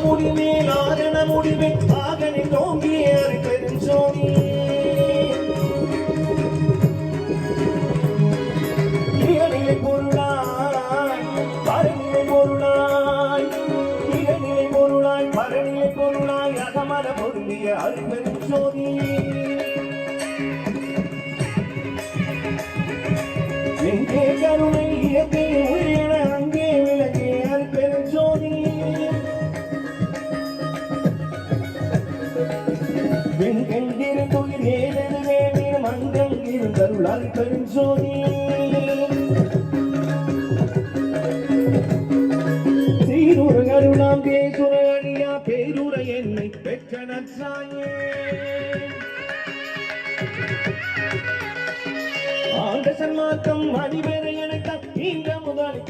முடிமேல் ஆரண முடிவே ஆகனை தோங்கிய பெருஞ்சோதி இகநிலை பொருளாய் பரநிலை பொருளாய் இகநிலை பொருளாய் பரநிலை பொருளாய் அகமர பொருந்திய அருட்பெருஞ்சோதி எங்கே கருணை இயற்கை உயிரின அங்கே விலகிய அருட்பெருஞ்சோதி வெண்கண்டிருந்துயிர் ஏதெது வேண்டிய மன்றம் இருந்தருள் அருட்பெருஞ்சோதி சீருர கருணாம் பேசுர அணியா பேருர என்னை பெற்ற நற்றாயே ஆண்ட சன்மார்க்கம் அடிபெற எனக்கு இந்த முதல்